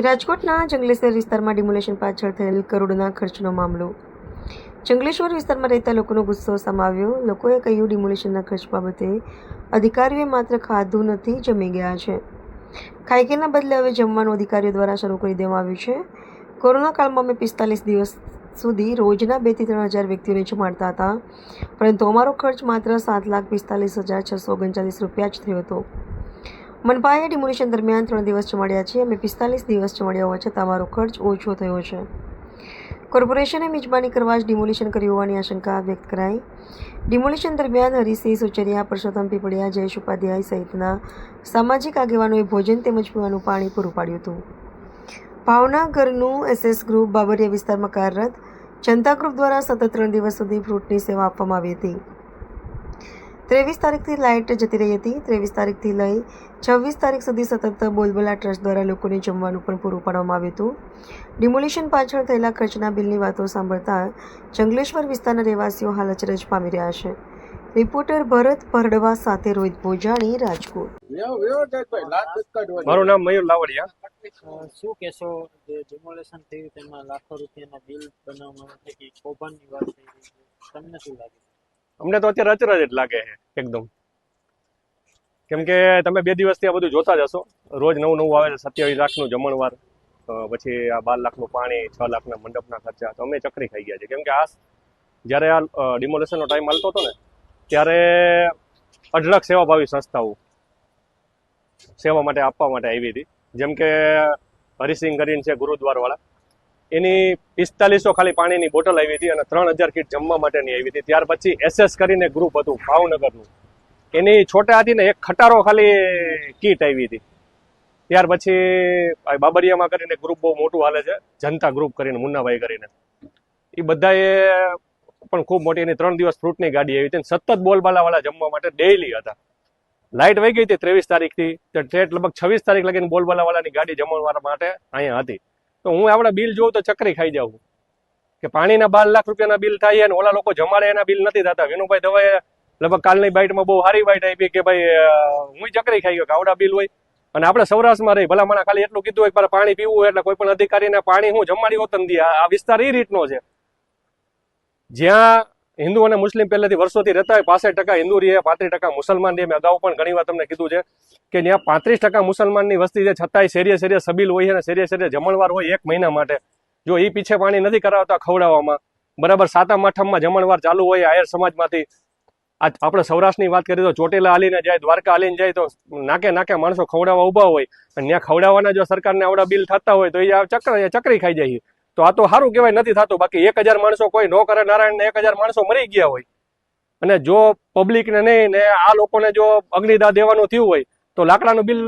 રાજકોટના જંગલેશ્વર વિસ્તારમાં ડિમોલેશન પાછળ થયેલ કરોડોના ખર્ચનો મામલો. જંગલેશ્વર વિસ્તારમાં રહેતા લોકોનો ગુસ્સો સમાવ્યો. લોકોએ કહ્યું, ડિમોલેશનના ખર્ચ બાબતે અધિકારીઓએ માત્ર ખાધું નથી, જમી ગયા છે. ખાઈકેના બદલે હવે જમવાનું અધિકારીઓ દ્વારા શરૂ કરી દેવામાં આવ્યું છે. કોરોના કાળમાં અમે 45 દિવસ સુધી રોજના 2 થી 3 હજાર વ્યક્તિઓને જમાડતા હતા, પરંતુ અમારો ખર્ચ માત્ર 7,45,639 રૂપિયા જ થયો હતો. મનપાએ ડિમોલિશન દરમિયાન 3 દિવસ જમાડ્યા છે. અમે 45 દિવસ જમાડ્યા હોવા છતાં અમારો ખર્ચ ઓછો થયો છે. કોર્પોરેશને મિજબાની કરવા જ ડિમોલિશન કર્યું હોવાની આશંકા વ્યક્ત કરાઈ. ડિમોલિશન દરમિયાન હરિસિંહ સુચરિયા, પરસોત્તમ પીપળિયા, જયેશ ઉપાધ્યાય સહિતના સામાજિક આગેવાનોએ ભોજન તેમજ પીવાનું પાણી પૂરું પાડ્યું હતું. ભાવનગરનું SS ગ્રુપ બાબરિયા વિસ્તારમાં કાર્યરત. જનતા ગ્રુપ દ્વારા સતત 3 દિવસ સુધી ફ્રૂટની સેવા આપવામાં આવી હતી. 23 તારીખથી લાઇટ જતી રહી હતી. 23 તારીખથી લઈ 26 તારીખ સુધી સતત બોલબલા ટ્રસ્ટ દ્વારા લોકોને જમવાનું પણ પૂરું પાડવામાં આવ્યું હતું. ડિમોલિશન પાછળ થયેલા ખર્ચના બિલની વાતો સાંભળતા જંગલેશ્વર વિસ્તારના રહેવાસીઓ હાલ અચરજ પામી રહ્યા છે. રિપોર્ટર ભરત ભરડવા સાથે રોહિત ભોજાણી, રાજકોટ. મારું નામ મયુર લાવડિયા. શું કહેશો, જે ડિમોલેશન થયું તેમાં લાખો રૂપિયાના બિલ બનાવવામાં આવે છે કે કૌભાંડની વાત થઈ રહી છે, તમને શું લાગે? અમને તો અત્યારે અચરજ જ લાગે છે એકદમ. કેમ કે તમે 2 દિવસથી આ બધું જોતા જ હશો. રોજ નવું આવે છે. 27 લાખનું જમણવાર, પછી આ 12 લાખનું પાણી, 6 લાખના મંડપના ખર્ચા. તો અમે ચકરી ખાઈ ગયા છે. કેમ કે આ જ્યારે આ ડિમોલેશનનો ટાઈમ હાલતો હતો ને, ત્યારે અઢળક સેવાભાવી સંસ્થાઓ સેવા માટે આપવા માટે આવી હતી. જેમ કે હરિસિંહ કરીને છે ગુરુદ્વારવાળા, એની 4500 ખાલી પાણીની બોટલ આવી હતી અને 3000 કીટ જમવા માટેની આવી હતી. ત્યાર પછી SS કરીને ગ્રુપ હતું ભાવનગરનું, એની છોટા હતી ને એક ખટારો ખાલી કીટ આવી હતી. ત્યાર પછી બાબરિયામાં કરીને ગ્રુપ બહુ મોટું હાલે છે, જનતા ગ્રુપ કરીને, મુન્નાભાઈ કરીને, એ બધાએ પણ ખૂબ મોટી એની 3 દિવસ ફ્રૂટની ગાડી આવી હતી. સતત બોલબાલાવાળા જમવા માટે ડેઈલી હતા. લાઇટ વહી ગઈ હતી 23 તારીખથી, તો ઠેઠ લગભગ 26 તારીખ લગીને બોલબાલાવાળાની ગાડી જમવા માટે અહીંયા હતી. તો હું આપણે બિલ જોઉં તો ચકરી ખાઈ જાઉં કે પાણીના 12 લાખ રૂપિયાના બિલ થાય અને ઓલા લોકો જમાડે એના બિલ નથી થતા. વિનુભાઈ દવાએ લગભગ કાલની બાઇટમાં બહુ સારી બાઇટ આપી કે ભાઈ હું ચકરી ખાઈ ગયો કે આવડા બિલ હોય. અને આપણે સૌરાષ્ટ્રમાં રહી ભલામણા ખાલી એટલું કીધું હોય કે પાણી પીવું હોય એટલે કોઈ પણ અધિકારીને પાણી હું જમાડી હોત નથી. આ વિસ્તાર એ રીતનો છે જ્યાં હિન્દુ અને મુસ્લિમ પહેલેથી વર્ષોથી રહેતા હોય. 65% હિન્દુ રહે, 35% મુસલમાન રહે. મેં અગાઉ પણ ઘણી વાર તમને કીધું છે કે જ્યાં 35% મુસલમાનની વસ્તી છે, છતાંય શેરીએ શેરીએ સબીલ હોય અને શેરીએ શેરીએ જમણવાર હોય 1 મહિના માટે. જો એ પીછે પાણી નથી કરાવતા ખવડાવવામાં, બરાબર 7મ 8મમાં જમણવાર ચાલુ હોય આયર સમાજમાંથી. આ આપણે સૌરાષ્ટ્રની વાત કરીએ તો ચોટીલા હાલીને જાય, દ્વારકા હાલીને જાય, તો નાકે નાકે માણસો ખવડાવવા ઊભા હોય અને ત્યાં ખવડાવવાના જો સરકારને આવડા બિલ થતા હોય તો એ ચકરી ખાઈ જાય. તો આ તો સારું કહેવાય નથી થતું. બાકી 1000 માણસો કોઈ નો કરે નારાયણ ને 1000 માણસો મરી ગયા હોય અને જો પબ્લિકને નહીં ને આ લોકોને જો અગ્નિદાહ દેવાનું થયું હોય તો લાકડાનું બિલ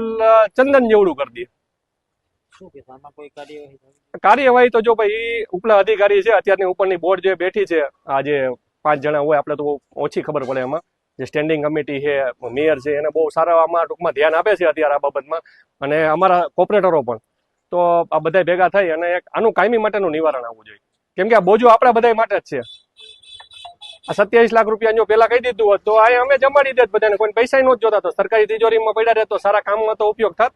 ચંદન જેવડું કરી દે. શું કે આમાં કોઈ કાર્યવાહી તો જો ભાઈ ઉપલા અધિકારી છે, અત્યારની ઉપરની બોર્ડ જે બેઠી છે, આ જે 5 જણા હોય, આપણે તો ઓછી ખબર પડે એમાં, જે સ્ટેન્ડિંગ કમિટી છે, મેયર છે, એને બહુ સારા આમાં ટૂંકમાં ધ્યાન આપે છે અત્યારે આ બાબતમાં, અને અમારા કોર્પોરેટરો પણ. તો આ બધા ભેગા થઈ અને આનું કાયમી માટેનું નિવારણ આવવું જોઈએ. કેમ કે આ બોજો આપણા બધા માટે જ છે. આ 27 લાખ રૂપિયા જો પેલા કહી દીધું હોત તો આ અમે જમાડી દેત બધાને, કોઈ પૈસા નહોત જોતા, તો સરકારી તિજોરીમાં પડ્યા રહે તો સારા કામમાં તો ઉપયોગ થાત.